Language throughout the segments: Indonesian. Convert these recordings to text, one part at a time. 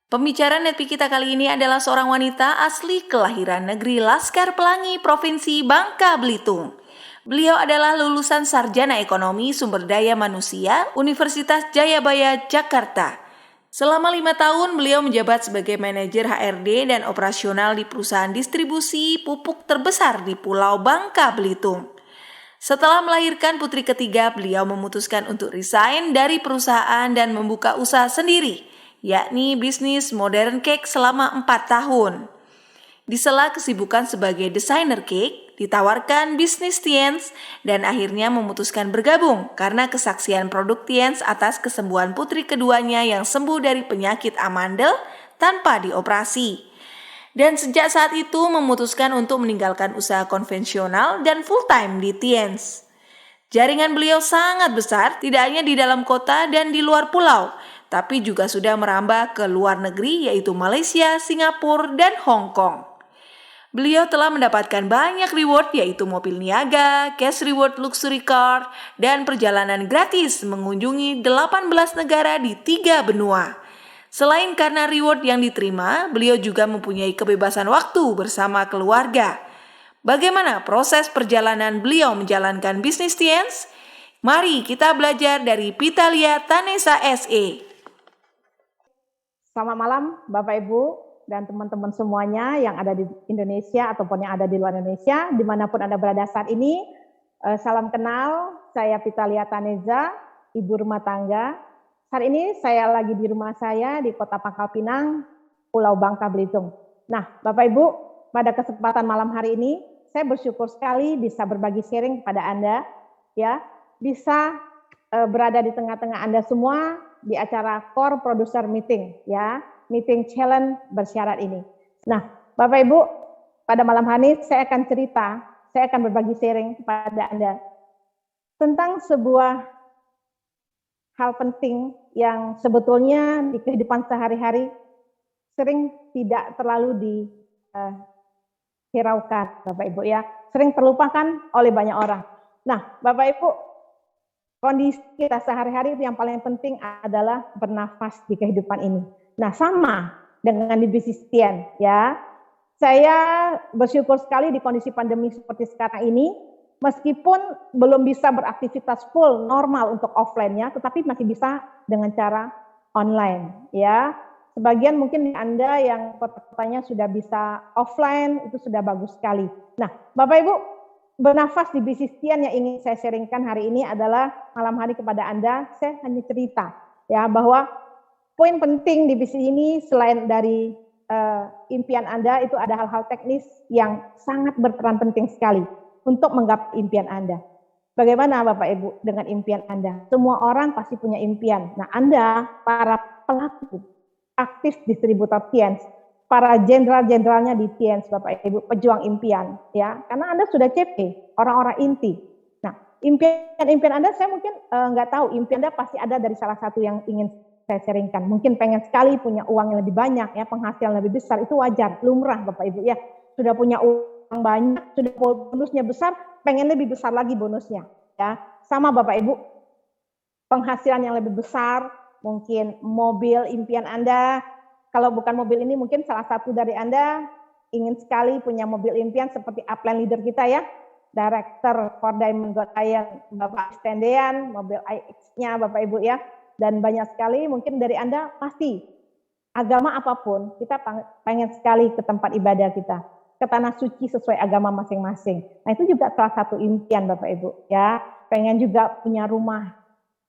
Pembicara Netpi kita kali ini adalah seorang wanita asli kelahiran negeri Laskar Pelangi, Provinsi Bangka Belitung. Beliau adalah lulusan Sarjana Ekonomi Sumber Daya Manusia Universitas Jayabaya, Jakarta. Selama 5 tahun beliau menjabat sebagai manajer HRD dan operasional di perusahaan distribusi pupuk terbesar di Pulau Bangka Belitung. Setelah melahirkan putri ketiga, beliau memutuskan untuk resign dari perusahaan dan membuka usaha sendiri, yakni bisnis modern cake selama 4 tahun. Di sela kesibukan sebagai desainer cake, ditawarkan bisnis Tiens dan akhirnya memutuskan bergabung karena kesaksian produk Tiens atas kesembuhan putri keduanya yang sembuh dari penyakit amandel tanpa dioperasi. Dan sejak saat itu memutuskan untuk meninggalkan usaha konvensional dan full-time di Tiens. Jaringan beliau sangat besar, tidak hanya di dalam kota dan di luar pulau, tapi juga sudah merambah ke luar negeri yaitu Malaysia, Singapura, dan Hong Kong. Beliau telah mendapatkan banyak reward yaitu mobil niaga, cash reward luxury car, dan perjalanan gratis mengunjungi 18 negara di 3 benua. Selain karena reward yang diterima, beliau juga mempunyai kebebasan waktu bersama keluarga. Bagaimana proses perjalanan beliau menjalankan bisnis Tiens? Mari kita belajar dari Pitalia Tanesa SE. Selamat malam Bapak Ibu dan teman-teman semuanya yang ada di Indonesia ataupun yang ada di luar Indonesia, dimanapun Anda berada saat ini. Salam kenal, saya Pitalia Tanesa, ibu rumah tangga. Saat ini saya lagi di rumah saya di Kota Pangkal Pinang, Pulau Bangka Belitung. Nah, Bapak Ibu, pada kesempatan malam hari ini, saya bersyukur sekali bisa berbagi sharing kepada Anda, ya, bisa berada di tengah-tengah Anda semua di acara Core Producer Meeting, ya, Meeting Challenge bersyarat ini. Nah, Bapak Ibu, pada malam hari ini saya akan cerita, saya akan berbagi sharing kepada Anda tentang sebuah hal penting yang sebetulnya di kehidupan sehari-hari sering tidak terlalu dihiraukan, Bapak Ibu, ya, sering terlupakan oleh banyak orang. Nah, Bapak Ibu, kondisi kita sehari-hari yang paling penting adalah bernafas di kehidupan ini. Nah, sama dengan di bisnis Tiens, ya. Saya bersyukur sekali di kondisi pandemi seperti sekarang ini, meskipun belum bisa beraktivitas full normal untuk offline-nya, tetapi masih bisa dengan cara online, ya. Sebagian mungkin Anda yang kota-kotanya sudah bisa offline, itu sudah bagus sekali. Nah, Bapak Ibu, bernafas di bisnis Tiens yang ingin saya sharingkan hari ini adalah malam hari kepada Anda, saya hanya cerita, ya, bahwa poin penting di bisnis ini selain dari impian Anda, itu ada hal-hal teknis yang sangat berperan penting sekali untuk menggapai impian Anda. Bagaimana Bapak Ibu dengan impian Anda? Semua orang pasti punya impian. Nah, Anda, para pelaku aktif distributor Tiens, para jenderal-jenderalnya di Tiens, Bapak Ibu, pejuang impian, ya, karena Anda sudah CP, orang-orang inti. Nah, impian Anda, saya mungkin nggak tahu, impian Anda pasti ada dari salah satu yang ingin saya sharingkan. Mungkin pengen sekali punya uang yang lebih banyak, ya, penghasilan lebih besar, itu wajar, lumrah Bapak Ibu, ya. Sudah punya uang banyak, sudah bonusnya besar, pengen lebih besar lagi bonusnya, ya. Sama Bapak Ibu, penghasilan yang lebih besar, mungkin mobil impian Anda. Kalau bukan mobil ini, mungkin salah satu dari Anda ingin sekali punya mobil impian seperti upline leader kita, ya. Director for Diamond Got Iron, Bapak Stendean, mobil iX-nya Bapak Ibu, ya. Dan banyak sekali mungkin dari Anda pasti agama apapun, kita pengen sekali ke tempat ibadah kita, ke tanah suci sesuai agama masing-masing. Nah, itu juga salah satu impian Bapak Ibu, ya. Pengen juga punya rumah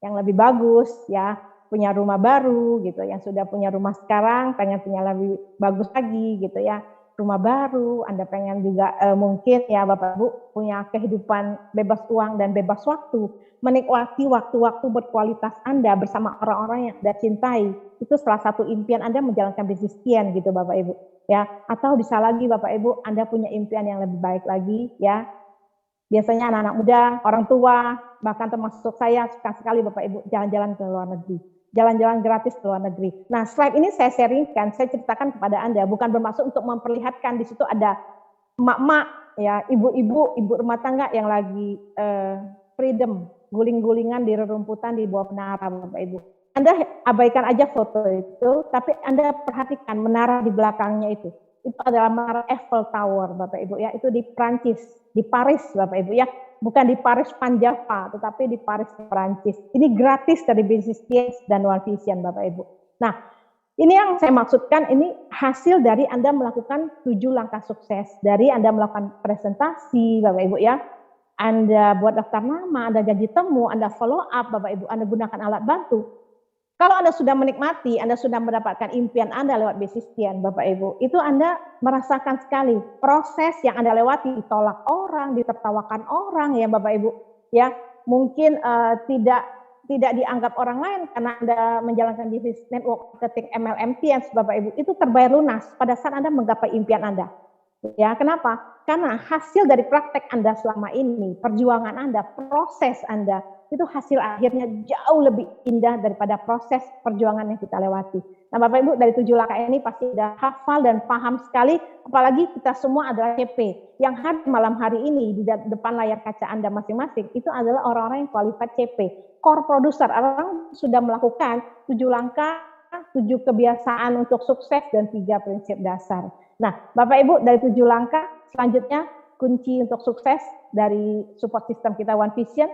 yang lebih bagus, ya, punya rumah baru gitu, yang sudah punya rumah sekarang pengen punya lebih bagus lagi gitu, ya, rumah baru. Anda pengen juga mungkin, ya, Bapak Ibu, punya kehidupan bebas uang dan bebas waktu, menikmati waktu-waktu berkualitas Anda bersama orang-orang yang Anda cintai. Itu salah satu impian Anda menjalankan bisnis Tiens gitu, Bapak Ibu, ya. Atau bisa lagi Bapak Ibu, Anda punya impian yang lebih baik lagi, ya. Biasanya anak-anak muda, orang tua, bahkan termasuk saya suka sekali Bapak Ibu jalan-jalan ke luar negeri, jalan-jalan gratis ke luar negeri. Nah, slide ini saya sharingkan, saya ceritakan kepada Anda, bukan bermaksud untuk memperlihatkan di situ ada emak-emak, ya, ibu-ibu, ibu rumah tangga yang lagi freedom, guling-gulingan di rerumputan di bawah menara Bapak Ibu. Anda abaikan aja foto itu, tapi Anda perhatikan menara di belakangnya itu. Itu adalah menara Eiffel Tower, Bapak Ibu ya. Itu di Prancis, di Paris, Bapak Ibu ya. Bukan di Paris Panjava, tetapi di Paris, Prancis. Ini gratis dari Business Teams dan One Vision, Bapak Ibu. Nah, ini yang saya maksudkan, ini hasil dari Anda melakukan 7 langkah sukses. Dari Anda melakukan presentasi, Bapak Ibu ya. Anda buat daftar nama, Anda janji temu, Anda follow up, Bapak Ibu, Anda gunakan alat bantu. Kalau Anda sudah menikmati, Anda sudah mendapatkan impian Anda lewat Business Teams, Bapak Ibu, itu Anda merasakan sekali proses yang Anda lewati, ditolak orang, ditertawakan orang ya Bapak Ibu. Ya, mungkin tidak dianggap orang lain karena Anda menjalankan bisnis network marketing MLM Teams, Bapak Ibu, itu terbayar lunas pada saat Anda menggapai impian Anda. Ya, kenapa? Karena hasil dari praktek Anda selama ini, perjuangan Anda, proses Anda, itu hasil akhirnya jauh lebih indah daripada proses perjuangan yang kita lewati. Nah, Bapak Ibu, dari 7 langkah ini pasti sudah hafal dan paham sekali, apalagi kita semua adalah CP. Yang hadir malam hari ini di depan layar kaca Anda masing-masing, itu adalah orang-orang yang qualified CP. Core producer, orang sudah melakukan 7 langkah, 7 kebiasaan untuk sukses, dan 3 prinsip dasar. Nah, Bapak Ibu, dari 7 langkah, selanjutnya kunci untuk sukses dari support system kita One Vision,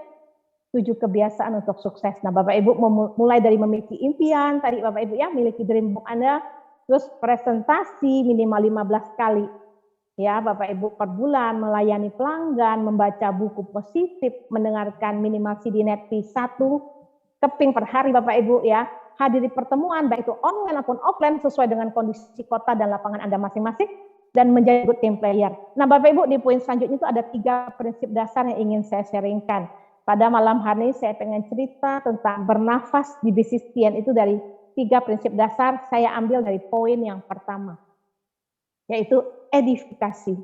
7 kebiasaan untuk sukses. Nah, Bapak Ibu mulai dari memiliki impian, tadi Bapak Ibu ya, miliki dream book Anda, terus presentasi minimal 15 kali. Ya, Bapak Ibu per bulan, melayani pelanggan, membaca buku positif, mendengarkan minimal CD Netpi 1 keping per hari Bapak Ibu ya. Hadiri pertemuan baik itu online maupun offline sesuai dengan kondisi kota dan lapangan Anda masing-masing dan menjadi good team player. Nah, Bapak Ibu, di poin selanjutnya itu ada 3 prinsip dasar yang ingin saya sharingkan. Pada malam hari ini saya pengen cerita tentang bernafas di bisnis Teams, itu dari 3 prinsip dasar saya ambil dari poin yang pertama, yaitu edifikasi.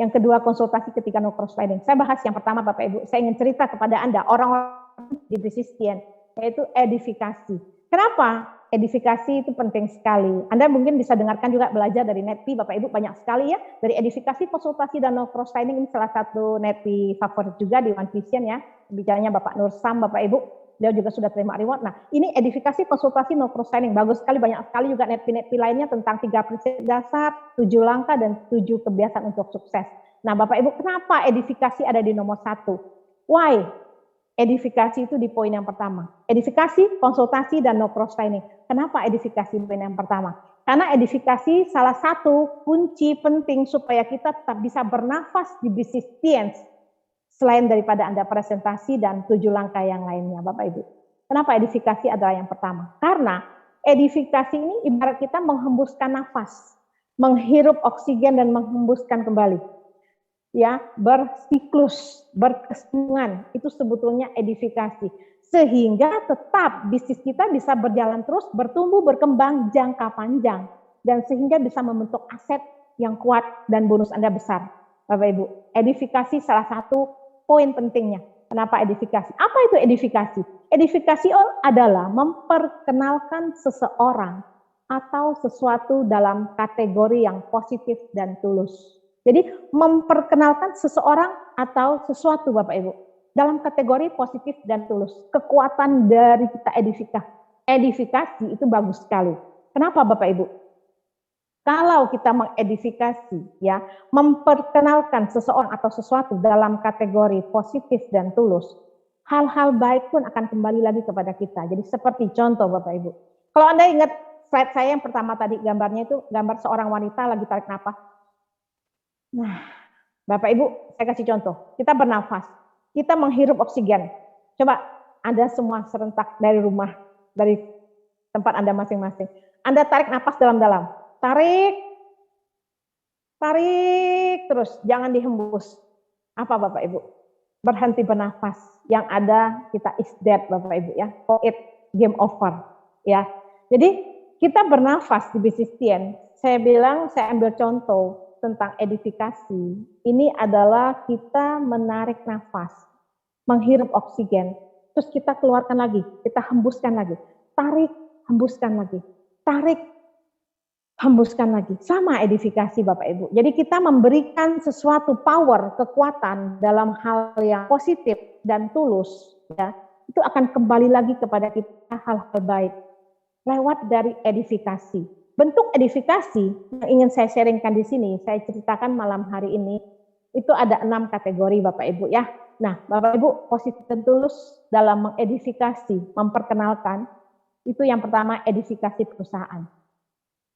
Yang kedua, konsultasi ketika no cross-lining. Saya bahas yang pertama Bapak Ibu, saya ingin cerita kepada Anda orang-orang di bisnis Teams, yaitu edifikasi. Kenapa? Edifikasi itu penting sekali. Anda mungkin bisa dengarkan juga belajar dari Netpi, Bapak Ibu banyak sekali ya. Dari edifikasi, konsultasi, dan no cross-lining, ini salah satu Netpi favorit juga di One Vision ya. Bicaranya Bapak Nur Sam, Bapak Ibu. Dia juga sudah terima reward. Nah, ini edifikasi, konsultasi, no cross-lining. Bagus sekali, banyak sekali juga Netpi lainnya tentang 3 prinsip dasar, 7 langkah, dan 7 kebiasaan untuk sukses. Nah, Bapak Ibu, kenapa edifikasi ada di nomor 1? Why? Edifikasi itu di poin yang pertama. Edifikasi, konsultasi, dan no cross-lining. Kenapa edifikasi poin yang pertama? Karena edifikasi salah satu kunci penting supaya kita tetap bisa bernafas di bisnis Teams selain daripada Anda presentasi dan 7 langkah yang lainnya, Bapak Ibu. Kenapa edifikasi adalah yang pertama? Karena edifikasi ini ibarat kita menghembuskan nafas, menghirup oksigen dan menghembuskan kembali. Ya, bersiklus, berkesinambungan, itu sebetulnya edifikasi. Sehingga tetap bisnis kita bisa berjalan terus, bertumbuh, berkembang jangka panjang. Dan sehingga bisa membentuk aset yang kuat dan bonus Anda besar. Bapak Ibu, edifikasi salah satu poin pentingnya. Kenapa edifikasi? Apa itu edifikasi? Edifikasi adalah memperkenalkan seseorang atau sesuatu dalam kategori yang positif dan tulus. Jadi memperkenalkan seseorang atau sesuatu Bapak Ibu dalam kategori positif dan tulus. Kekuatan dari kita edifikasi itu bagus sekali. Kenapa Bapak Ibu? Kalau kita mengedifikasi ya, memperkenalkan seseorang atau sesuatu dalam kategori positif dan tulus, hal-hal baik pun akan kembali lagi kepada kita. Jadi seperti contoh Bapak Ibu. Kalau Anda ingat slide saya yang pertama tadi, gambarnya itu gambar seorang wanita lagi tarik napas. Nah, Bapak Ibu, saya kasih contoh. Kita bernafas, kita menghirup oksigen. Coba Anda semua serentak dari rumah, dari tempat Anda masing-masing. Anda tarik napas dalam-dalam. Tarik, tarik terus, jangan dihembus. Apa Bapak Ibu? Berhenti bernafas. Yang ada kita is dead Bapak Ibu ya. It game over ya. Jadi kita bernafas di bisnis Teams. Saya bilang, saya ambil contoh tentang edifikasi, ini adalah kita menarik nafas, menghirup oksigen, terus kita keluarkan lagi, kita hembuskan lagi, tarik, hembuskan lagi, tarik, hembuskan lagi. Sama edifikasi Bapak Ibu. Jadi kita memberikan sesuatu power, kekuatan dalam hal yang positif dan tulus, ya, itu akan kembali lagi kepada kita hal-hal baik lewat dari edifikasi. Bentuk edifikasi yang ingin saya sharingkan di sini, saya ceritakan malam hari ini, itu ada 6 kategori Bapak Ibu ya. Nah, Bapak Ibu, positif dan tulus dalam mengedifikasi, memperkenalkan, itu yang pertama edifikasi perusahaan.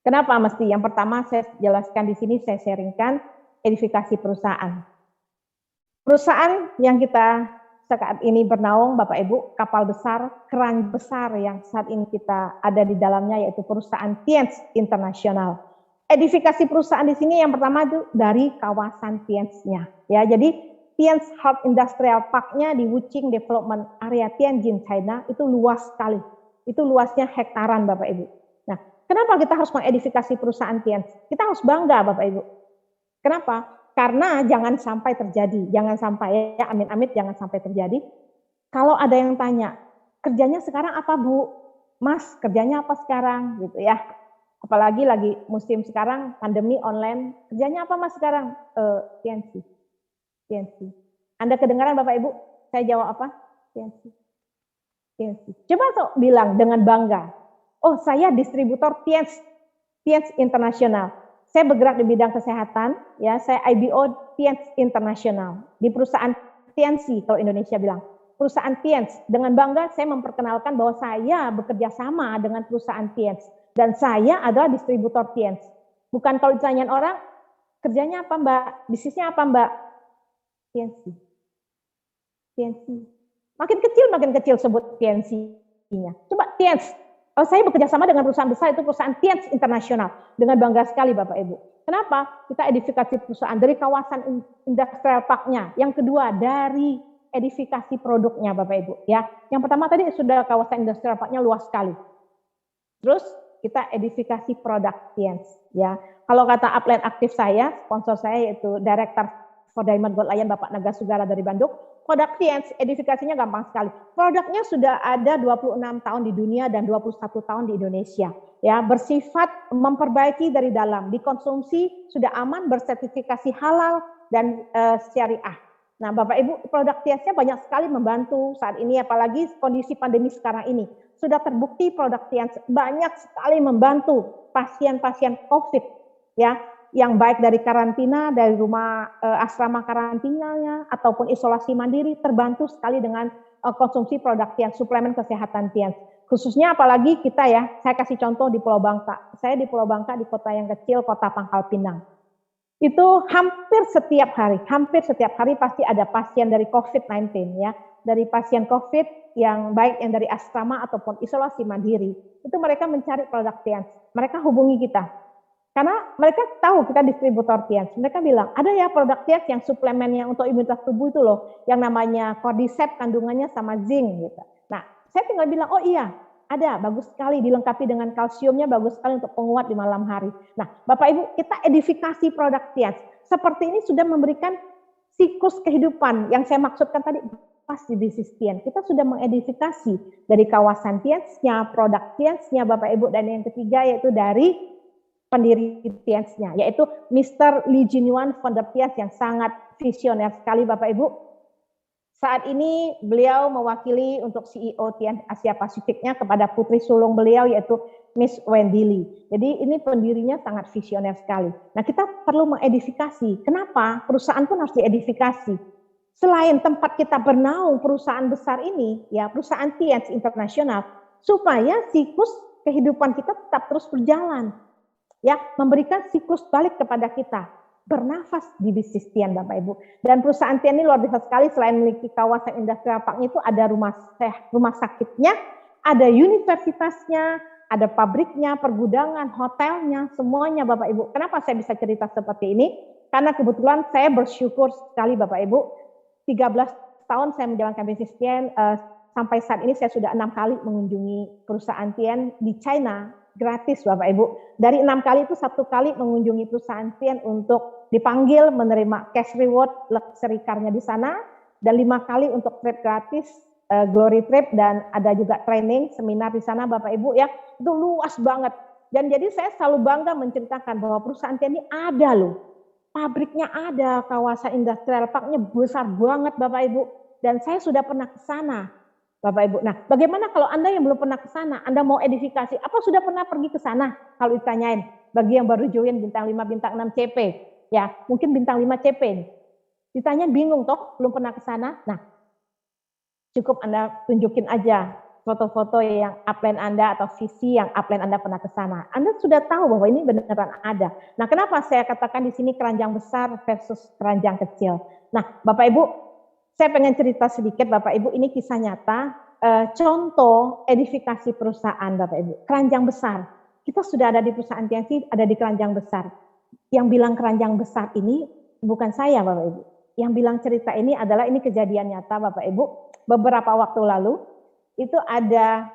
Kenapa mesti? Yang pertama saya jelaskan di sini, saya sharingkan edifikasi perusahaan. Perusahaan yang kita saat ini bernaung, Bapak Ibu, kapal besar, keran besar yang saat ini kita ada di dalamnya, yaitu perusahaan Tianz International. Edifikasi perusahaan di sini yang pertama itu dari kawasan Tianz-nya. Ya, jadi Tianz Hard Industrial Park-nya di Wuqing Development Area Tianjin, China, itu luas sekali. Itu luasnya hektaran, Bapak Ibu. Nah, kenapa kita harus mengedifikasi perusahaan Tianz? Kita harus bangga, Bapak Ibu. Kenapa? Karena jangan sampai terjadi, jangan sampai ya, amit-amit jangan sampai terjadi. Kalau ada yang tanya, kerjanya sekarang apa Bu? Mas, kerjanya apa sekarang? Gitu ya. Apalagi lagi musim sekarang, pandemi online, kerjanya apa Mas sekarang? TNC. Anda kedengaran Bapak Ibu? Saya jawab apa? TNC. Coba sok bilang dengan bangga, oh saya distributor Tianz International. Saya bergerak di bidang kesehatan, ya saya IBO Tianz International di perusahaan Tianzi kalau Indonesia bilang. Perusahaan Tianz, dengan bangga saya memperkenalkan bahwa saya bekerja sama dengan perusahaan Tianz dan saya adalah distributor Tianz. Bukan kalau ditanyain orang, kerjanya apa Mbak? Bisnisnya apa Mbak? Tianzi. Makin kecil sebut Tianzi-nya. Coba Tianz. Oh, saya bekerja sama dengan perusahaan besar, itu perusahaan Tianz International. Dengan bangga sekali Bapak Ibu. Kenapa? Kita edifikasi perusahaan dari kawasan industrial park-nya. Yang kedua, dari edifikasi produknya Bapak Ibu. Ya, yang pertama tadi sudah kawasan industrial park-nya luas sekali. Terus kita edifikasi produk Tianz. Ya, kalau kata upline aktif saya, sponsor saya yaitu Director for Diamond Gold Lion Bapak Naga Sugara dari Bandung. Produk Tianz edifikasinya gampang sekali. Produknya sudah ada 26 tahun di dunia dan 21 tahun di Indonesia. Ya, bersifat memperbaiki dari dalam, dikonsumsi sudah aman, bersertifikasi halal dan syariah. Nah, Bapak Ibu, produk Tianz-nya banyak sekali membantu saat ini, apalagi kondisi pandemi sekarang ini. Sudah terbukti produk Tianz banyak sekali membantu pasien-pasien COVID, ya, yang baik dari karantina, dari rumah asrama karantinanya, ataupun isolasi mandiri, terbantu sekali dengan konsumsi produk Tianz, suplemen kesehatan Tianz. Khususnya apalagi kita ya, saya kasih contoh di Pulau Bangka. Saya di Pulau Bangka, di kota yang kecil, kota Pangkal Pinang. Itu hampir setiap hari pasti ada pasien dari COVID-19 ya. Dari pasien COVID yang baik yang dari asrama ataupun isolasi mandiri, itu mereka mencari produk Tianz. Mereka hubungi kita. Karena mereka tahu kita distributor Tianz. Mereka bilang, ada ya produk Tianz yang suplemennya untuk imunitas tubuh itu loh, yang namanya Cordyceps kandungannya sama zinc gitu. Nah, saya tinggal bilang, oh iya, ada, bagus sekali, dilengkapi dengan kalsiumnya, bagus sekali untuk penguat di malam hari. Nah, Bapak Ibu, kita edifikasi produk Tianz. Seperti ini sudah memberikan siklus kehidupan yang saya maksudkan tadi, pas di bisnis Tianz. Kita sudah mengedifikasi dari kawasan Tianz-nya, produk Tianz-nya, Bapak Ibu, dan yang ketiga yaitu dari pendiri Tianz-nya, yaitu Mr. Li Jinyuan founder Tianz yang sangat visioner sekali Bapak Ibu. Saat ini beliau mewakili untuk CEO Tianz Asia Pasifiknya kepada putri sulung beliau yaitu Miss Wendy Lee. Jadi ini pendirinya sangat visioner sekali. Nah, kita perlu mengedifikasi. Kenapa? Perusahaan pun harus diedifikasi. Selain tempat kita bernaung perusahaan besar ini, ya perusahaan Tianz International, supaya siklus kehidupan kita tetap terus berjalan. Ya, memberikan siklus balik kepada kita, bernafas di bisnis Tianz Bapak Ibu. Dan perusahaan Tianz ini luar biasa sekali, selain memiliki kawasan industrial park itu ada rumah sakitnya, ada universitasnya, ada pabriknya, pergudangan, hotelnya, semuanya Bapak Ibu. Kenapa saya bisa cerita seperti ini? Karena kebetulan saya bersyukur sekali Bapak Ibu, 13 tahun saya menjalankan bisnis Tianz, sampai saat ini saya sudah 6 kali mengunjungi perusahaan Tianz di China, gratis Bapak Ibu. Dari 6 kali itu 1 kali mengunjungi perusahaan Tianz untuk dipanggil menerima cash reward luxury car-nya di sana, dan 5 kali untuk trip gratis, glory trip, dan ada juga training seminar di sana Bapak Ibu ya. Itu luas banget. Dan jadi saya selalu bangga menceritakan bahwa perusahaan Tianz ini ada loh. Pabriknya ada, kawasan industrial park-nya besar banget Bapak Ibu. Dan saya sudah pernah ke sana. Bapak Ibu. Nah, bagaimana kalau Anda yang belum pernah ke sana, Anda mau edifikasi, apa sudah pernah pergi ke sana? Kalau ditanyain, bagi yang baru join bintang 5, bintang 6 CP, ya, mungkin bintang 5 CP nih. Ditanya bingung toh, belum pernah ke sana. Nah, cukup Anda tunjukin aja foto-foto yang upline Anda atau visi yang upline Anda pernah ke sana. Anda sudah tahu bahwa ini beneran ada. Nah, kenapa saya katakan di sini keranjang besar versus keranjang kecil? Nah, Bapak Ibu, saya pengen cerita sedikit Bapak Ibu, ini kisah nyata, contoh edifikasi perusahaan Bapak Ibu, keranjang besar. Kita sudah ada di perusahaan TNC, ada di keranjang besar. Yang bilang keranjang besar ini bukan saya Bapak Ibu. Yang bilang cerita ini adalah ini kejadian nyata Bapak Ibu. Beberapa waktu lalu itu ada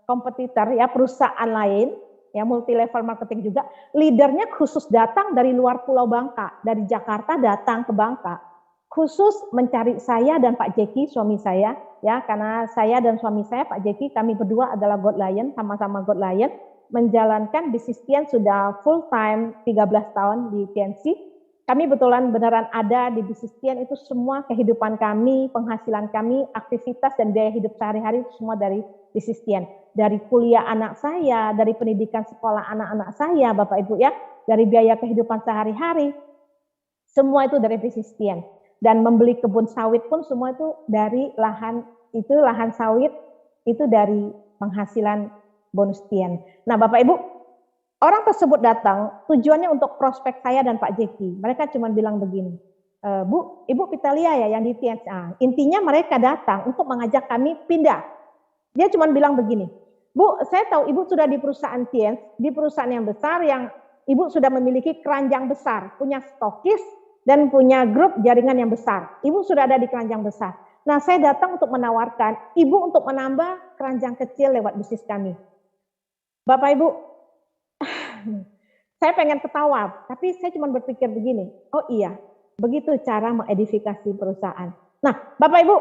kompetitor ya, perusahaan lain ya, multi level marketing juga, leadernya khusus datang dari luar Pulau Bangka, dari Jakarta datang ke Bangka, khusus mencari saya dan Pak Jeki suami saya ya, karena saya dan suami saya Pak Jeki, kami berdua adalah God Lion, sama-sama God Lion, menjalankan bisnis TNC sudah full time 13 tahun di TNC. Kami betulan beneran ada di bisnis TNC, itu semua kehidupan kami, penghasilan kami, aktivitas dan biaya hidup sehari-hari itu semua dari bisnis TNC. Dari kuliah anak saya, dari pendidikan sekolah anak-anak saya, Bapak Ibu ya, dari biaya kehidupan sehari-hari, semua itu dari bisnis TNC. Dan membeli kebun sawit pun semua itu dari lahan sawit itu dari penghasilan bonus TNC. Nah, Bapak Ibu, orang tersebut datang tujuannya untuk prospek saya dan Pak Jeki. Mereka cuma bilang begini, Bu, Ibu Pitalia ya yang di TNC. Intinya mereka datang untuk mengajak kami pindah. Dia cuma bilang begini, Bu, saya tahu Ibu sudah di perusahaan TNC, di perusahaan yang besar yang Ibu sudah memiliki keranjang besar, punya stokis dan punya grup jaringan yang besar. Ibu sudah ada di keranjang besar. Nah, saya datang untuk menawarkan Ibu untuk menambah keranjang kecil lewat bisnis kami. Bapak Ibu, saya pengen ketawa, tapi saya cuma berpikir begini, oh iya, begitu cara mengedifikasi perusahaan. Nah, Bapak Ibu,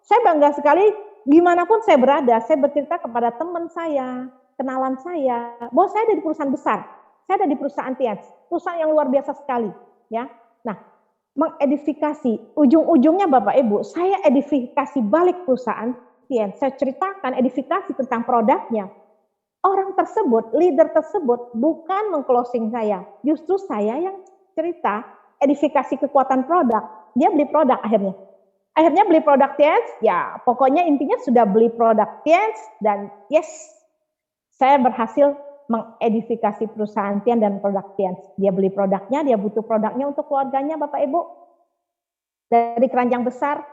saya bangga sekali, gimana pun saya berada, saya bercerita kepada teman saya, kenalan saya, bahwa saya ada di perusahaan besar, saya ada di perusahaan TNC, perusahaan yang luar biasa sekali, ya. Nah, mengedifikasi, ujung-ujungnya Bapak Ibu, saya edifikasi balik perusahaan TNC, saya ceritakan edifikasi tentang produknya. Orang tersebut, leader tersebut bukan mengclosing saya. Justru saya yang cerita edifikasi kekuatan produk. Dia beli produk akhirnya. Akhirnya beli produk TNC, ya pokoknya intinya sudah beli produk TNC dan yes, saya berhasil mengedifikasi perusahaan TNC dan produk TNC. Dia beli produknya, dia butuh produknya untuk keluarganya Bapak Ibu. Dari keranjang besar,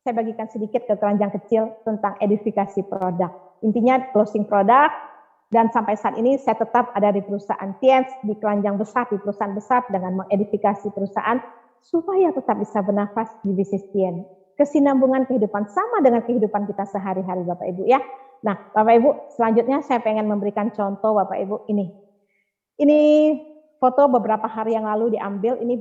saya bagikan sedikit ke keranjang kecil tentang edifikasi produk. Intinya closing produk. Dan sampai saat ini saya tetap ada di perusahaan TNC, di keranjang besar, di perusahaan besar dengan mengedifikasi perusahaan supaya tetap bisa bernafas di bisnis TNC. Kesinambungan kehidupan sama dengan kehidupan kita sehari-hari Bapak Ibu ya. Nah Bapak Ibu, selanjutnya saya pengen memberikan contoh Bapak Ibu ini. Ini foto beberapa hari yang lalu diambil, ini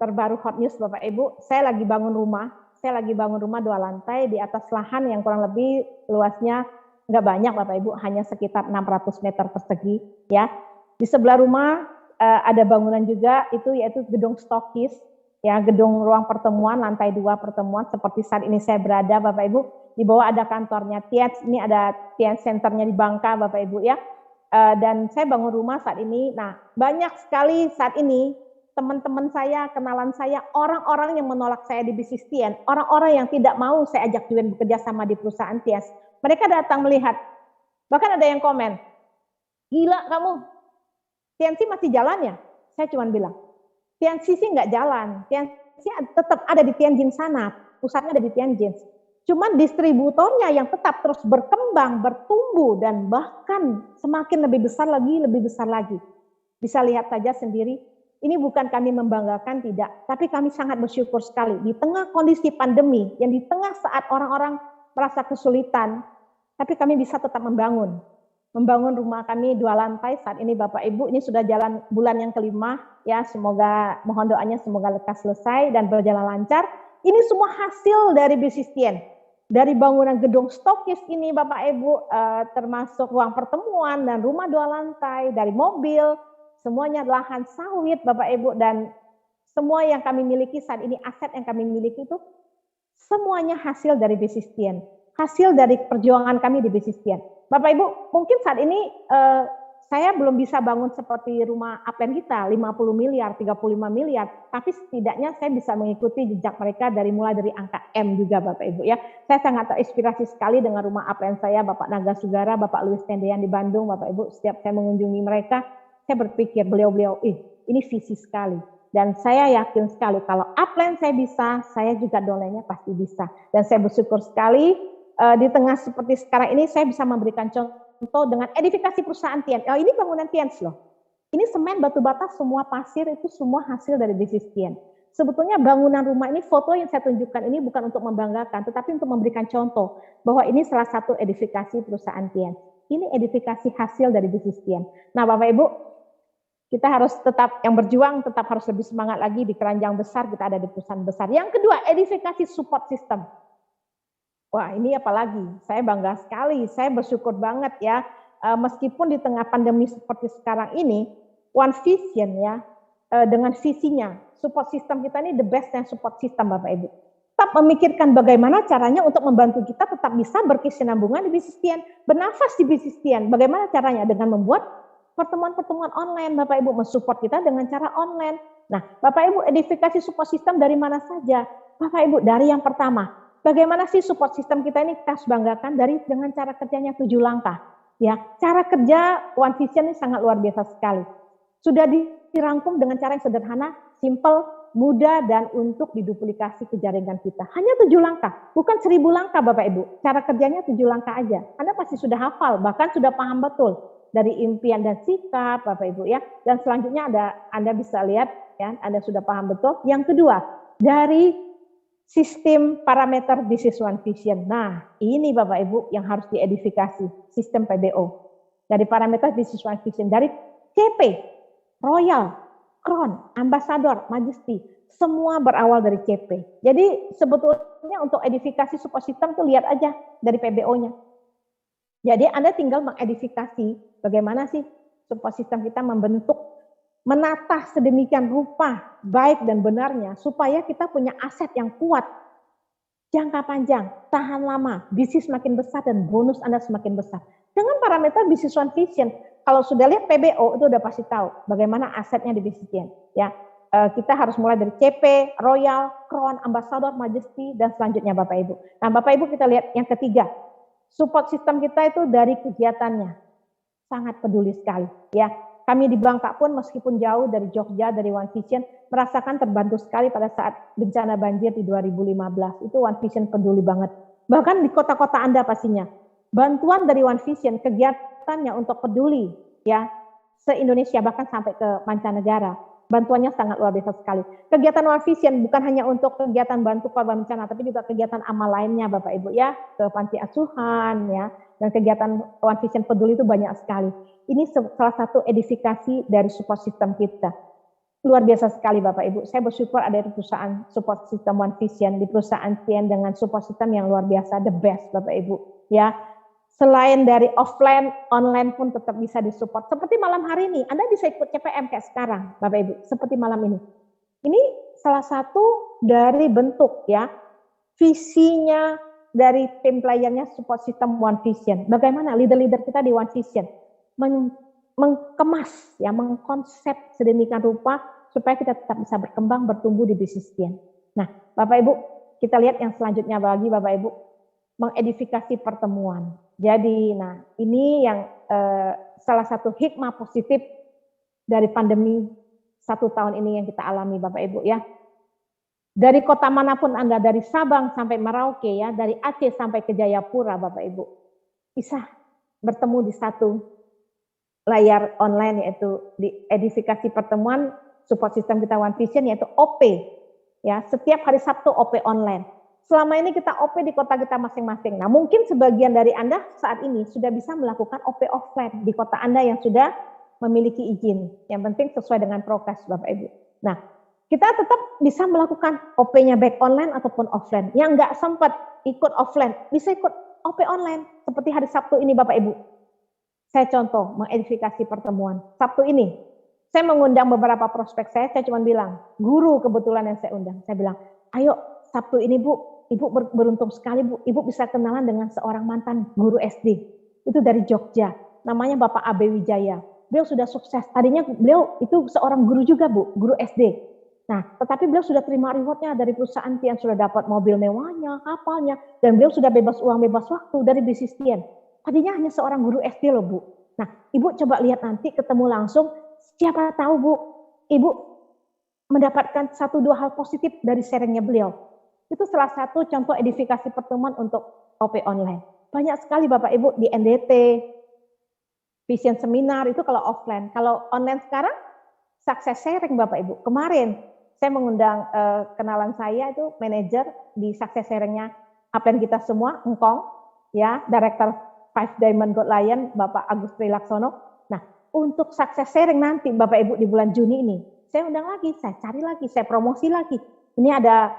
terbaru hot news Bapak Ibu. Saya lagi bangun rumah 2 lantai di atas lahan yang kurang lebih luasnya nggak banyak Bapak Ibu, hanya sekitar 600 meter persegi ya. Di sebelah rumah ada bangunan juga itu yaitu gedung stokis ya, gedung ruang pertemuan lantai 2 pertemuan seperti saat ini saya berada Bapak Ibu. Di bawah ada kantornya TNC, ini ada TNC centernya di Bangka Bapak Ibu ya. Dan saya bangun rumah saat ini. Nah, banyak sekali saat ini teman-teman saya, kenalan saya, orang-orang yang menolak saya di bisnis TNC, orang-orang yang tidak mau saya ajak join bekerja sama di perusahaan TNC. Mereka datang melihat, bahkan ada yang komen, gila kamu, TNC masih jalan ya? Saya cuma bilang, TNC sih nggak jalan, TNC tetap ada di Tianjin sana, pusatnya ada di Tianjin. Cuman distributornya yang tetap terus berkembang, bertumbuh, dan bahkan semakin lebih besar lagi. Bisa lihat saja sendiri, ini bukan kami membanggakan, tidak, tapi kami sangat bersyukur sekali. Di tengah kondisi pandemi, yang di tengah saat orang-orang merasa kesulitan, tapi kami bisa tetap membangun rumah kami 2 lantai saat ini Bapak Ibu, ini sudah jalan bulan yang kelima ya, semoga mohon doanya semoga lekas selesai dan berjalan lancar. Ini semua hasil dari bisnis TNC, dari bangunan gedung stokis ini Bapak Ibu, termasuk ruang pertemuan dan rumah 2 lantai, dari mobil, semuanya lahan sawit Bapak Ibu, dan semua yang kami miliki saat ini, aset yang kami miliki itu semuanya hasil dari bisnis TNC. hasil dari perjuangan kami di Bisnistion. Bapak Ibu, mungkin saat ini saya belum bisa bangun seperti rumah upline kita, 50 miliar, 35 miliar, tapi setidaknya saya bisa mengikuti jejak mereka mulai dari angka M juga Bapak Ibu ya. Saya sangat terinspirasi sekali dengan rumah upline saya, Bapak Naga Sugara, Bapak Louis Tendean di Bandung, Bapak Ibu. Setiap saya mengunjungi mereka, saya berpikir beliau-beliau, ini visi sekali. Dan saya yakin sekali kalau upline saya bisa, saya juga downline-nya pasti bisa. Dan saya bersyukur sekali di tengah seperti sekarang ini saya bisa memberikan contoh dengan edifikasi perusahaan Tian. Ini bangunan Tian loh. Ini semen, batu bata, semua pasir itu semua hasil dari bisnis Tian. Sebetulnya bangunan rumah ini, foto yang saya tunjukkan ini bukan untuk membanggakan, tetapi untuk memberikan contoh bahwa ini salah satu edifikasi perusahaan Tian. Ini edifikasi hasil dari bisnis Tian. Nah Bapak Ibu, kita harus tetap yang berjuang, tetap harus lebih semangat lagi di keranjang besar, kita ada di perusahaan besar. Yang kedua, edifikasi support system. Wah ini apalagi, saya bangga sekali, saya bersyukur banget ya, meskipun di tengah pandemi seperti sekarang ini, One Vision ya, dengan visinya, support system kita ini the best yang support system Bapak Ibu. Tetap memikirkan bagaimana caranya untuk membantu kita tetap bisa berkesinambungan di Bisnistion, bernafas di Bisnistion. Bagaimana caranya? Dengan membuat pertemuan-pertemuan online Bapak Ibu, mensupport kita dengan cara online. Nah Bapak Ibu, edifikasi support system dari mana saja? Bapak Ibu, dari yang pertama, bagaimana sih support system kita ini kita harus banggakan dengan cara kerjanya 7 langkah. Ya, cara kerja One Vision ini sangat luar biasa sekali. Sudah dirangkum dengan cara yang sederhana, simple, mudah, dan untuk diduplikasi ke jaringan kita. Hanya 7 langkah, bukan 1000 langkah Bapak Ibu. Cara kerjanya 7 langkah aja. Anda pasti sudah hafal, bahkan sudah paham betul dari impian dan sikap Bapak Ibu ya. Dan selanjutnya Anda bisa lihat ya, Anda sudah paham betul. Yang kedua, dari sistem parameter Business One Vision. Nah, ini Bapak Ibu yang harus diedifikasi, sistem PBO. Dari parameter Business One Vision, dari CP, Royal, Crown, Ambassador, Majesty, semua berawal dari CP. Jadi sebetulnya untuk edifikasi support system tuh lihat aja dari PBO-nya. Jadi Anda tinggal mengedifikasi bagaimana sih support system kita membentuk, menata sedemikian rupa baik dan benarnya supaya kita punya aset yang kuat, jangka panjang, tahan lama, bisnis makin besar dan bonus Anda semakin besar. Dengan parameter Business One Vision, kalau sudah lihat PBO itu udah pasti tahu bagaimana asetnya di Bisnistion. Ya, kita harus mulai dari CP, Royal, Crown, Ambassador, Majesty dan selanjutnya Bapak Ibu. Nah Bapak Ibu kita lihat yang ketiga, support system kita itu dari kegiatannya sangat peduli sekali. Ya. Kami di Bangka pun meskipun jauh dari Jogja, dari One Vision, merasakan terbantu sekali pada saat bencana banjir di 2015. Itu One Vision peduli banget. Bahkan di kota-kota Anda pastinya. Bantuan dari One Vision, kegiatannya untuk peduli ya se-Indonesia bahkan sampai ke mancanegara. Bantuannya sangat luar biasa sekali. Kegiatan One Vision bukan hanya untuk kegiatan bantu korban bencana, tapi juga kegiatan amal lainnya Bapak Ibu ya, ke panti asuhan ya. Dan kegiatan One Vision peduli itu banyak sekali. Ini salah satu edifikasi dari support system kita. Luar biasa sekali Bapak Ibu. Saya bersyukur ada di perusahaan support system One Vision, di perusahaan Tian dengan support system yang luar biasa, the best Bapak Ibu. Ya, selain dari offline, online pun tetap bisa disupport. Seperti malam hari ini, Anda bisa ikut CPM kayak sekarang Bapak Ibu, seperti malam ini. Ini salah satu dari bentuk ya, visinya dari tim playernya support system One Vision. Bagaimana leader-leader kita di One Vision mengkemas, ya, mengkonsep sedemikian rupa supaya kita tetap bisa berkembang, bertumbuh di Bisnistion. Nah, Bapak Ibu, kita lihat yang selanjutnya lagi, Bapak Ibu, mengedifikasi pertemuan. Jadi, nah ini yang salah satu hikmah positif dari pandemi 1 tahun ini yang kita alami, Bapak Ibu ya. Dari kota manapun Anda, dari Sabang sampai Merauke ya, dari Aceh sampai ke Jayapura, Bapak Ibu, bisa bertemu di satu layar online, yaitu di edifikasi pertemuan support system kita One Vision, yaitu OP ya, setiap hari Sabtu OP online. Selama ini kita OP di kota kita masing-masing. Nah mungkin sebagian dari Anda saat ini sudah bisa melakukan OP offline di kota Anda yang sudah memiliki izin. Yang penting sesuai dengan prokes Bapak Ibu. Nah kita tetap bisa melakukan OP-nya baik online ataupun offline. Yang nggak sempat ikut offline bisa ikut OP online seperti hari Sabtu ini Bapak Ibu. Saya contoh mengedifikasi pertemuan. Sabtu ini, saya mengundang beberapa prospek saya cuma bilang, guru kebetulan yang saya undang. Saya bilang, ayo Sabtu ini Bu, Ibu beruntung sekali Bu, Ibu bisa kenalan dengan seorang mantan guru SD. Itu dari Jogja, namanya Bapak Abe Wijaya. Beliau sudah sukses. Tadinya beliau itu seorang guru juga Bu, guru SD. Nah, tetapi beliau sudah terima rewardnya dari perusahaan Tian, sudah dapat mobil mewahnya, kapalnya, dan beliau sudah bebas uang, bebas waktu dari bisnis Tian. Tadinya hanya seorang guru SD loh Bu. Nah, Ibu coba lihat nanti ketemu langsung, siapa tahu Bu, Ibu mendapatkan 1-2 hal positif dari sharingnya beliau. Itu salah satu contoh edifikasi pertemuan untuk OP online. Banyak sekali Bapak Ibu di NDT, Vision Seminar itu kalau offline. Kalau online sekarang, success sharing Bapak Ibu. Kemarin saya mengundang kenalan saya itu manajer di success sharingnya upline kita semua, Engkong, ya, Director 5 Diamond Gold Lion, Bapak Agus Trilaksono. Nah, untuk success sharing nanti Bapak Ibu di bulan Juni ini, saya undang lagi, saya cari lagi, saya promosi lagi. Ini ada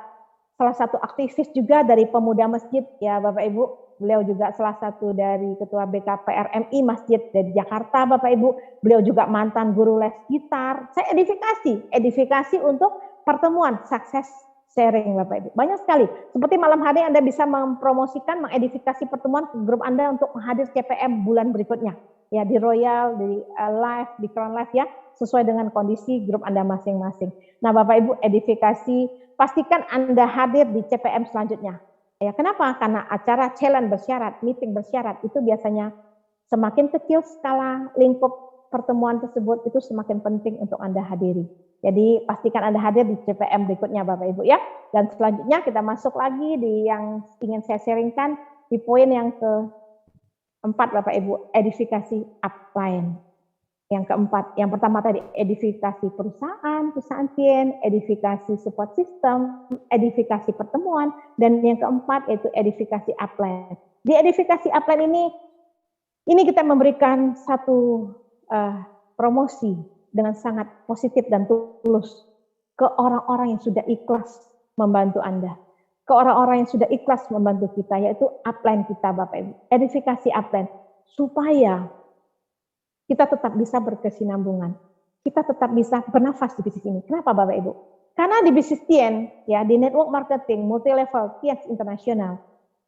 salah satu aktivis juga dari pemuda masjid, ya Bapak Ibu, beliau juga salah satu dari ketua BKPRMI Masjid dari Jakarta Bapak Ibu, beliau juga mantan guru les gitar. Saya edifikasi untuk pertemuan sukses sharing Bapak Ibu. Banyak sekali, seperti malam hari Anda bisa mempromosikan, mengedifikasi pertemuan ke grup Anda untuk menghadir CPM bulan berikutnya. Ya di Royal, di Live, di Crown Live ya, sesuai dengan kondisi grup Anda masing-masing. Nah Bapak Ibu, edifikasi, pastikan Anda hadir di CPM selanjutnya. Ya, kenapa? Karena acara challenge bersyarat, meeting bersyarat itu biasanya semakin kecil skala lingkup pertemuan tersebut itu semakin penting untuk Anda hadiri. Jadi pastikan Anda hadir di CPM berikutnya Bapak Ibu ya. Dan selanjutnya kita masuk lagi di yang ingin saya sharingkan di poin yang keempat Bapak Ibu, edifikasi upline. Yang keempat, yang pertama tadi edifikasi perusahaan Tian, edifikasi support system, edifikasi pertemuan, dan yang keempat yaitu edifikasi upline. Di edifikasi upline ini kita memberikan satu promosi dengan sangat positif dan tulus ke orang-orang yang sudah ikhlas membantu Anda, ke orang-orang yang sudah ikhlas membantu kita, yaitu upline kita Bapak Ibu. Edifikasi upline supaya kita tetap bisa berkesinambungan. Kita tetap bisa bernafas di bisnis ini. Kenapa Bapak Ibu? Karena di bisnis Tian, ya di network marketing, multi level, Tian internasional,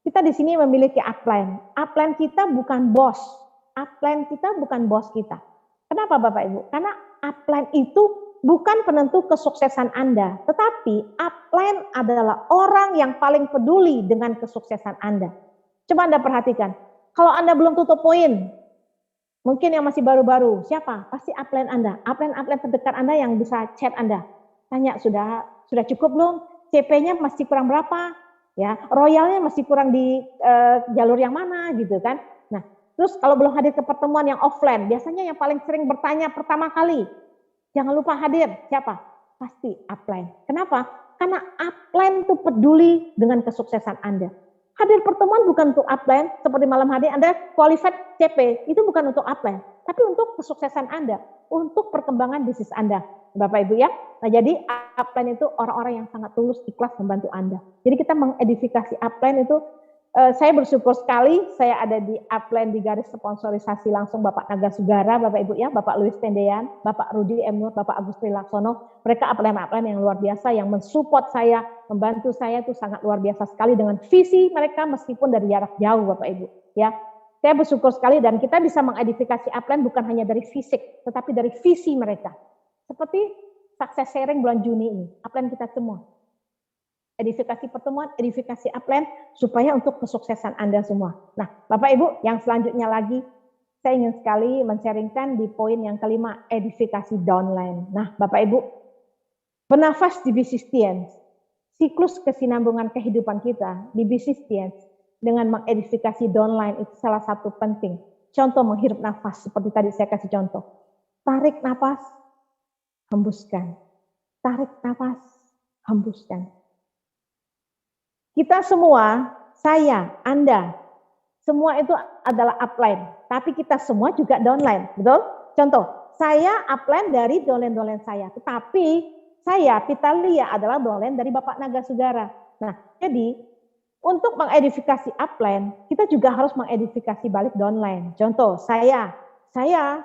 kita di sini memiliki upline. Upline kita bukan bos. Upline kita bukan bos kita. Kenapa Bapak Ibu? Karena upline itu bukan penentu kesuksesan Anda, tetapi upline adalah orang yang paling peduli dengan kesuksesan Anda. Coba Anda perhatikan, kalau Anda belum tutup poin, mungkin yang masih baru-baru, siapa? Pasti upline Anda, upline terdekat Anda yang bisa chat Anda. Tanya, sudah cukup belum? CP-nya masih kurang berapa? Ya, royalnya masih kurang di jalur yang mana gitu kan? Nah, terus kalau belum hadir ke pertemuan yang offline, biasanya yang paling sering bertanya pertama kali, jangan lupa hadir. Siapa? Pasti upline. Kenapa? Karena upline itu peduli dengan kesuksesan Anda. Hadir pertemuan bukan untuk upline, seperti malam hari Anda qualified CP, itu bukan untuk upline, tapi untuk kesuksesan Anda, untuk perkembangan bisnis Anda, Bapak Ibu ya. Nah jadi upline itu orang-orang yang sangat tulus, ikhlas membantu Anda. Jadi kita mengedifikasi upline itu, saya bersyukur sekali, saya ada di upline di garis sponsorisasi langsung Bapak Naga Sugara, Bapak Ibu ya, Bapak Louis Tendean, Bapak Rudi M. Nur, Bapak Agus Trilaksono, mereka upline-upline yang luar biasa, yang mensupport saya, membantu saya itu sangat luar biasa sekali dengan visi mereka meskipun dari jarak jauh Bapak Ibu ya. Saya bersyukur sekali dan kita bisa mengedifikasi upline bukan hanya dari fisik tetapi dari visi mereka. Seperti success sharing bulan Juni ini, upline kita semua. Edifikasi pertemuan, edifikasi upline supaya untuk kesuksesan Anda semua. Nah, Bapak Ibu, yang selanjutnya lagi saya ingin sekali men-sharingkan di poin yang kelima, edifikasi downline. Nah, Bapak Ibu, bernafas di bisnis Tian. Siklus kesinambungan kehidupan kita di bisnis Tian dengan mengedifikasi downline itu salah satu penting. Contoh menghirup nafas seperti tadi saya kasih contoh. Tarik nafas, hembuskan. Tarik nafas, hembuskan. Kita semua, saya, Anda, semua itu adalah upline. Tapi kita semua juga downline, betul? Contoh, saya upline dari downline-downline saya. Tetapi saya, Vitalia, adalah downline dari Bapak Naga Sugara. Nah, jadi untuk mengedifikasi upline, kita juga harus mengedifikasi balik downline. Contoh, saya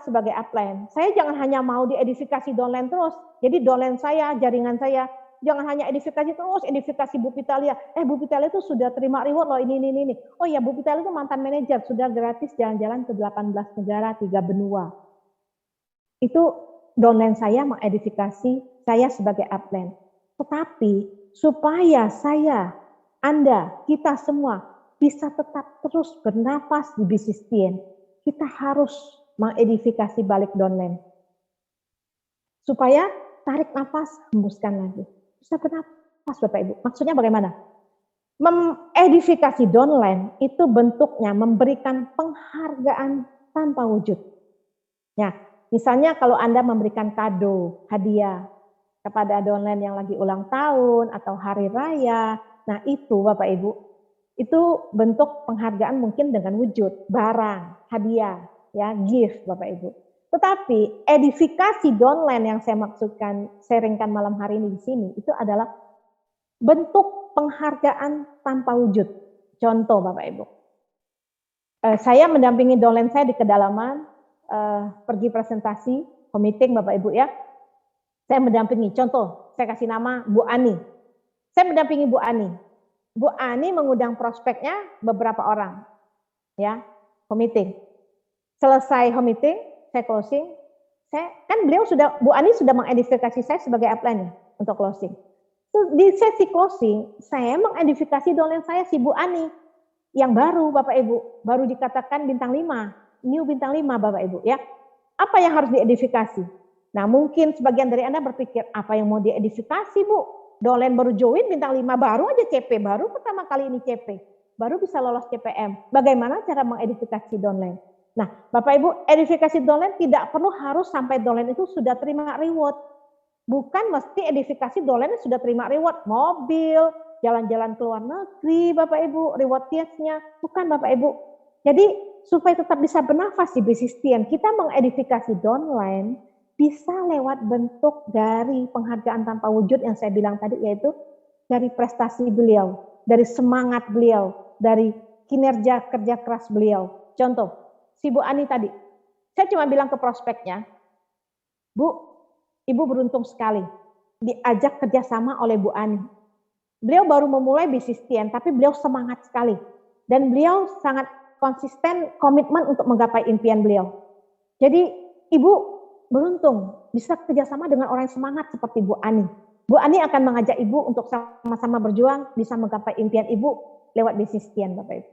sebagai upline, saya jangan hanya mau diedifikasi downline terus. Jadi downline saya, jaringan saya, Jangan hanya edifikasi terus, edifikasi Bu Vitalia. Bu Vitalia itu sudah terima reward loh ini. Oh ya, Bu Vitalia itu mantan manajer, sudah gratis jalan-jalan ke 18 negara, 3 benua. Itu downline saya mengedifikasi saya sebagai upline. Tetapi supaya saya, Anda, kita semua bisa tetap terus bernapas di bisnis TN, kita harus mengedifikasi balik downline. Supaya tarik nafas, hembuskan lagi. Bisa bernapas Bapak Ibu. Maksudnya bagaimana? Mengedifikasi downline itu bentuknya memberikan penghargaan tanpa wujud. Ya, misalnya kalau Anda memberikan kado, hadiah kepada downline yang lagi ulang tahun atau hari raya, nah itu Bapak Ibu, itu bentuk penghargaan mungkin dengan wujud, barang, hadiah, ya, gift Bapak Ibu. Tetapi edifikasi downline yang saya maksudkan, sharingkan malam hari ini di sini, itu adalah bentuk penghargaan tanpa wujud. Contoh Bapak Ibu, saya mendampingi downline saya di kedalaman, pergi presentasi, meeting Bapak Ibu ya. Saya mendampingi, contoh, saya kasih nama Bu Ani. Saya mendampingi Bu Ani. Bu Ani mengundang prospeknya beberapa orang, ya, meeting. Selesai meeting, saya closing. Bu Ani sudah mengedifikasi saya sebagai upline untuk closing. Di sesi closing, saya mengedifikasi downline saya si Bu Ani yang baru Bapak Ibu, baru dikatakan bintang 5, new bintang 5 Bapak Ibu ya. Apa yang harus diedifikasi? Nah, mungkin sebagian dari Anda berpikir, apa yang mau diedifikasi Bu? Downline baru join bintang 5, baru aja CP, baru pertama kali ini CP, baru bisa lolos CPM. Bagaimana cara mengedifikasi downline? Nah, Bapak Ibu, edifikasi downline tidak perlu harus sampai downline itu sudah terima reward. Bukan mesti edifikasi downline sudah terima reward, mobil, jalan-jalan ke luar negeri, Bapak Ibu, reward tiesnya. Bukan Bapak Ibu. Jadi supaya tetap bisa bernafas di bisnis TN, kita mengedifikasi downline bisa lewat bentuk dari penghargaan tanpa wujud yang saya bilang tadi, yaitu dari prestasi beliau, dari semangat beliau, dari kinerja kerja keras beliau. Contoh, si Bu Ani tadi, saya cuma bilang ke prospeknya, Bu, Ibu beruntung sekali diajak kerjasama oleh Bu Ani. Beliau baru memulai bisnis TN, tapi beliau semangat sekali. Dan beliau sangat konsisten, komitmen untuk menggapai impian beliau. Jadi Ibu beruntung bisa kerjasama dengan orang yang semangat seperti Bu Ani. Bu Ani akan mengajak Ibu untuk sama-sama berjuang, bisa menggapai impian Ibu lewat bisnis TN Bapak Ibu.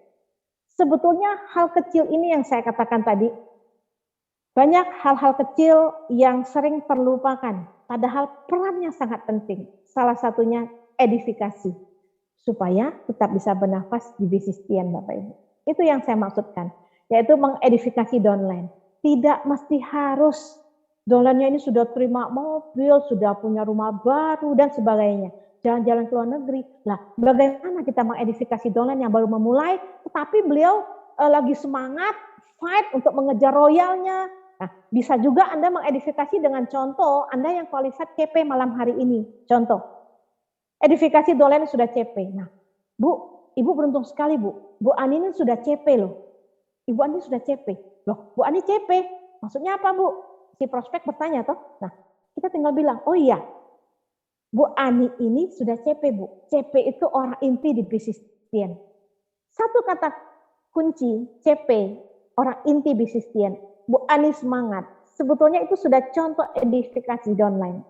Sebetulnya hal kecil ini yang saya katakan tadi, banyak hal-hal kecil yang sering terlupakan, padahal perannya sangat penting. Salah satunya edifikasi, supaya tetap bisa bernafas di bisnis TN Bapak Ibu. Itu yang saya maksudkan, yaitu mengedifikasi downline. Tidak mesti harus downline-nya ini sudah terima mobil, sudah punya rumah baru, dan sebagainya. Jalan-jalan ke luar negeri. Lah, bagaimana kita mengedifikasi downline yang baru memulai, tetapi beliau lagi semangat, fight untuk mengejar royalnya. Nah, bisa juga Anda mengedifikasi dengan contoh Anda yang qualified CP malam hari ini. Contoh, edifikasi downline sudah CP. Nah, Bu, Ibu beruntung sekali Bu. Bu Ani ini sudah CP loh. Ibu Ani sudah CP. Loh, Bu Ani CP. Maksudnya apa Bu? Si prospek bertanya toh. Nah, kita tinggal bilang, oh iya, Bu Ani ini sudah CP Bu. CP itu orang inti di bisnis TN. Satu kata kunci CP, orang inti bisnis TN. Bu Ani semangat. Sebetulnya itu sudah contoh edifikasi downline.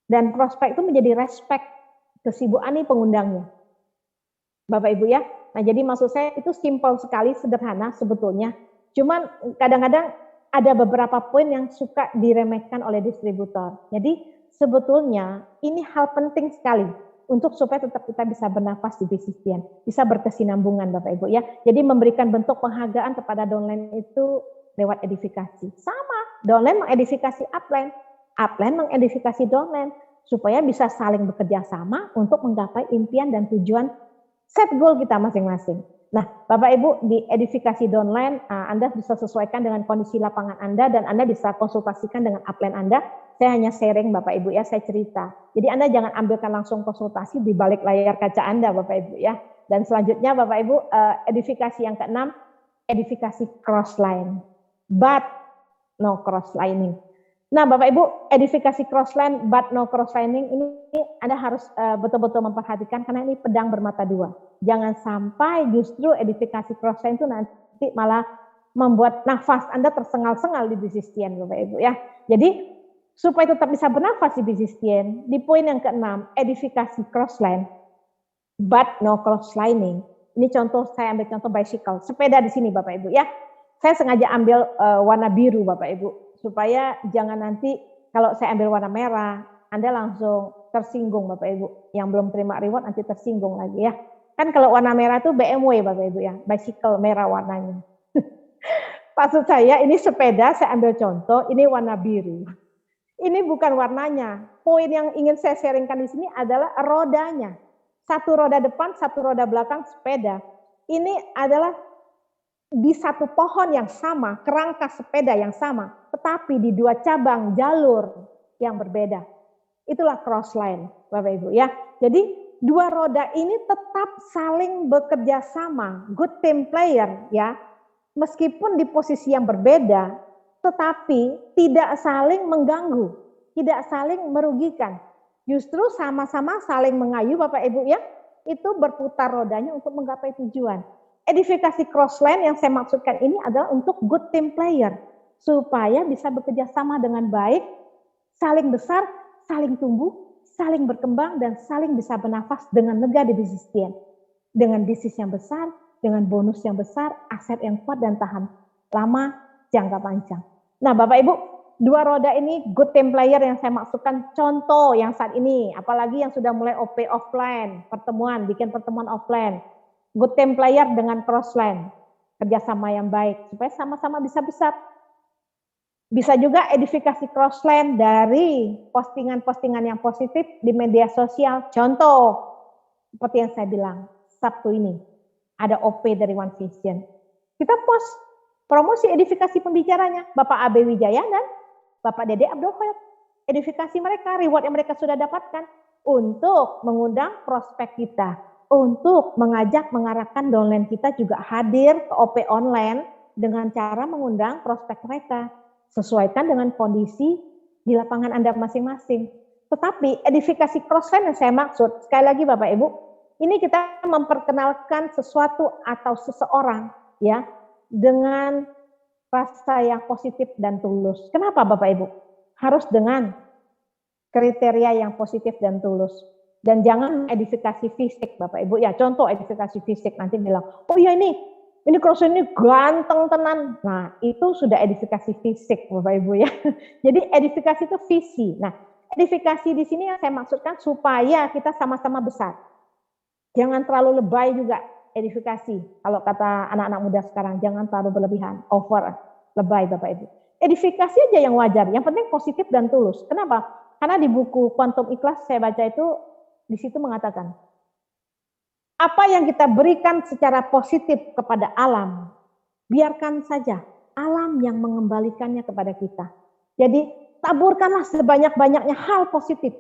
Dan prospek itu menjadi respect ke si Bu Ani pengundangnya. Bapak Ibu ya. Nah, jadi maksud saya itu simpel sekali, sederhana sebetulnya. Cuman kadang-kadang ada beberapa poin yang suka diremehkan oleh distributor. Jadi sebetulnya ini hal penting sekali untuk supaya tetap kita bisa bernafas di bisnis TN, bisa berkesinambungan Bapak Ibu ya. Jadi memberikan bentuk penghargaan kepada downline itu lewat edifikasi. Sama, downline mengedifikasi upline, upline mengedifikasi downline supaya bisa saling bekerja sama untuk menggapai impian dan tujuan set goal kita masing-masing. Nah, Bapak Ibu, di edifikasi downline, Anda bisa sesuaikan dengan kondisi lapangan Anda dan Anda bisa konsultasikan dengan upline Anda. Saya hanya sharing Bapak Ibu ya, saya cerita. Jadi Anda jangan ambilkan langsung konsultasi di balik layar kaca Anda Bapak Ibu ya. Dan selanjutnya Bapak Ibu, edifikasi yang keenam, edifikasi cross line. But no cross lining. Nah, Bapak Ibu, edifikasi crossline but no crosslining ini Anda harus betul-betul memperhatikan karena ini pedang bermata dua. Jangan sampai justru edifikasi crossline itu nanti malah membuat nafas Anda tersengal-sengal di bisnisien, Bapak Ibu ya. Jadi supaya tetap bisa bernafas di bisnisien, di poin yang keenam, edifikasi crossline but no crosslining. Ini contoh, saya ambil contoh bicycle, sepeda di sini Bapak Ibu ya. Saya sengaja ambil warna biru Bapak Ibu, supaya jangan nanti kalau saya ambil warna merah, Anda langsung tersinggung Bapak Ibu. Yang belum terima reward nanti tersinggung lagi ya. Kan kalau warna merah itu BMW Bapak Ibu ya, bicycle merah warnanya. Maksud saya ini sepeda, saya ambil contoh, ini warna biru. Ini bukan warnanya. Poin yang ingin saya sharingkan di sini adalah rodanya. Satu roda depan, satu roda belakang sepeda. Ini adalah di satu pohon yang sama, kerangka sepeda yang sama, tetapi di dua cabang jalur yang berbeda. Itulah crossline, Bapak Ibu ya. Jadi dua roda ini tetap saling bekerja sama, good team player ya. Meskipun di posisi yang berbeda, tetapi tidak saling mengganggu, tidak saling merugikan. Justru sama-sama saling mengayu Bapak Ibu ya, itu berputar rodanya untuk menggapai tujuan. Edifikasi crossline yang saya maksudkan ini adalah untuk good team player, supaya bisa bekerja sama dengan baik, saling besar, saling tumbuh, saling berkembang, dan saling bisa bernafas dengan lega di bisnisnya. Dengan bisnis yang besar, dengan bonus yang besar, aset yang kuat dan tahan lama, jangka panjang. Nah Bapak Ibu, dua roda ini good team player yang saya maksudkan contoh yang saat ini, apalagi yang sudah mulai OP offline, pertemuan, bikin pertemuan offline. Good team player dengan crossline, kerjasama yang baik, supaya sama-sama bisa besar. Bisa juga edifikasi crossline dari postingan-postingan yang positif di media sosial. Contoh, seperti yang saya bilang, Sabtu ini, ada OP dari One Vision. Kita post promosi edifikasi pembicaranya, Bapak AB Wijaya dan Bapak Dede Abdul Khair. Edifikasi mereka, reward yang mereka sudah dapatkan untuk mengundang prospek kita, untuk mengajak mengarahkan downline kita juga hadir ke OP online dengan cara mengundang prospek mereka. Sesuaikan dengan kondisi di lapangan Anda masing-masing. Tetapi edifikasi crossline yang saya maksud, sekali lagi Bapak Ibu, ini kita memperkenalkan sesuatu atau seseorang ya dengan rasa yang positif dan tulus. Kenapa Bapak Ibu? Harus dengan kriteria yang positif dan tulus. Dan jangan edifikasi fisik Bapak Ibu. Ya contoh edifikasi fisik nanti bilang, oh iya ini crossline ini ganteng tenan. Nah itu sudah edifikasi fisik Bapak Ibu ya. Jadi edifikasi itu visi. Nah edifikasi di sini yang saya maksudkan supaya kita sama-sama besar. Jangan terlalu lebay juga edifikasi. Kalau kata anak-anak muda sekarang, jangan terlalu berlebihan, over, lebay Bapak Ibu. Edifikasi aja yang wajar, yang penting positif dan tulus. Kenapa? Karena di buku Quantum Ikhlas saya baca itu, di situ mengatakan, apa yang kita berikan secara positif kepada alam, biarkan saja alam yang mengembalikannya kepada kita. Jadi taburkanlah sebanyak-banyaknya hal positif.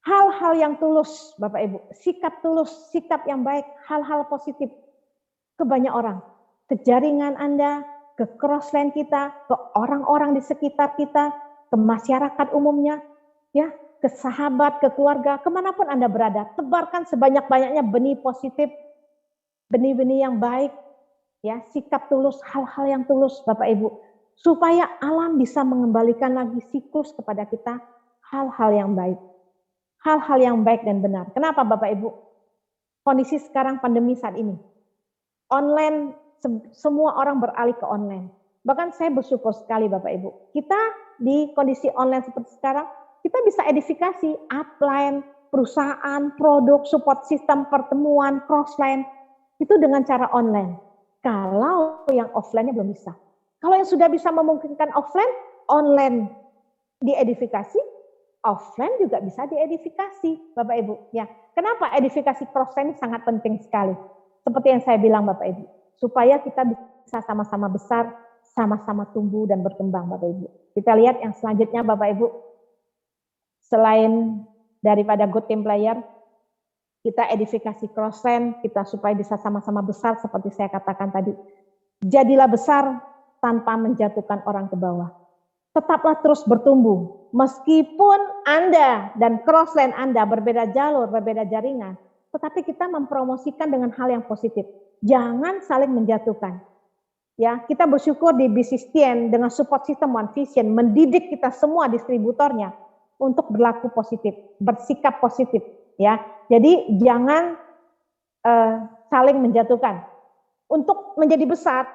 Hal-hal yang tulus, Bapak Ibu, sikap tulus, sikap yang baik, hal-hal positif ke banyak orang, ke jaringan Anda, ke crossline kita, ke orang-orang di sekitar kita, ke masyarakat umumnya, ya, ke sahabat, ke keluarga, kemanapun Anda berada, tebarkan sebanyak-banyaknya benih positif, benih-benih yang baik, ya, sikap tulus, hal-hal yang tulus, Bapak Ibu, supaya alam bisa mengembalikan lagi siklus kepada kita, hal-hal yang baik. Hal-hal yang baik dan benar. Kenapa Bapak Ibu? Kondisi sekarang pandemi saat ini. Online, semua orang beralih ke online. Bahkan saya bersyukur sekali Bapak Ibu. Kita di kondisi online seperti sekarang, kita bisa edifikasi, upline, perusahaan, produk, support system, pertemuan, crossline. Itu dengan cara online. Kalau yang offline-nya belum bisa. Kalau yang sudah bisa memungkinkan offline, online diedifikasi, offline juga bisa diedifikasi, Bapak Ibu. Ya, kenapa edifikasi crossline ini sangat penting sekali? Seperti yang saya bilang, Bapak Ibu, supaya kita bisa sama-sama besar, sama-sama tumbuh dan berkembang, Bapak Ibu. Kita lihat yang selanjutnya, Bapak Ibu. Selain daripada good team player, kita edifikasi crossline, kita supaya bisa sama-sama besar, seperti saya katakan tadi. Jadilah besar tanpa menjatuhkan orang ke bawah. tetaplah terus bertumbuh. Meskipun Anda dan crossline Anda berbeda jalur, berbeda jaringan, tetapi kita mempromosikan dengan hal yang positif. Jangan saling menjatuhkan. Ya, kita bersyukur di BCSTN dengan support system One Vision mendidik kita semua distributornya untuk berlaku positif, bersikap positif. Ya, jadi jangan saling menjatuhkan. Untuk menjadi besar,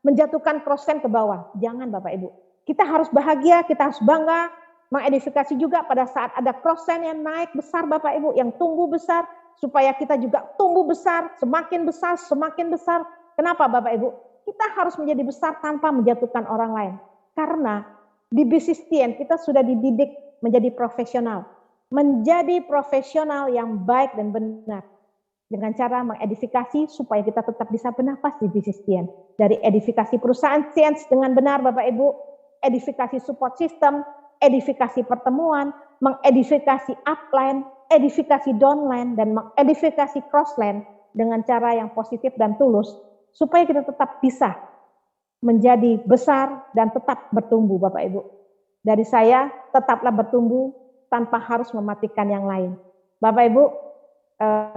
menjatuhkan crossline ke bawah. Jangan Bapak Ibu. Kita harus bahagia, kita harus bangga, mengedifikasi juga pada saat ada crossline yang naik besar Bapak Ibu, yang tumbuh besar, supaya kita juga tumbuh besar, semakin besar, semakin besar. Kenapa Bapak Ibu? Kita harus menjadi besar tanpa menjatuhkan orang lain. Karena di BCSTN kita sudah dididik menjadi profesional. Menjadi profesional yang baik dan benar. Dengan cara mengedifikasi supaya kita tetap bisa bernafas di BCSTN. Dari edifikasi perusahaan sains dengan benar Bapak Ibu, edifikasi support system, edifikasi pertemuan, mengedifikasi upline, edifikasi downline, dan mengedifikasi crossline dengan cara yang positif dan tulus, supaya kita tetap bisa menjadi besar dan tetap bertumbuh Bapak Ibu. Dari saya, tetaplah bertumbuh tanpa harus mematikan yang lain. Bapak Ibu,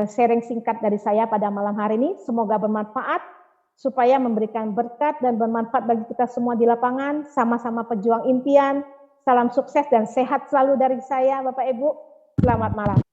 sharing singkat dari saya pada malam hari ini, semoga bermanfaat, supaya memberikan berkat dan bermanfaat bagi kita semua di lapangan, sama-sama pejuang impian. Salam sukses dan sehat selalu dari saya Bapak Ibu. Selamat malam.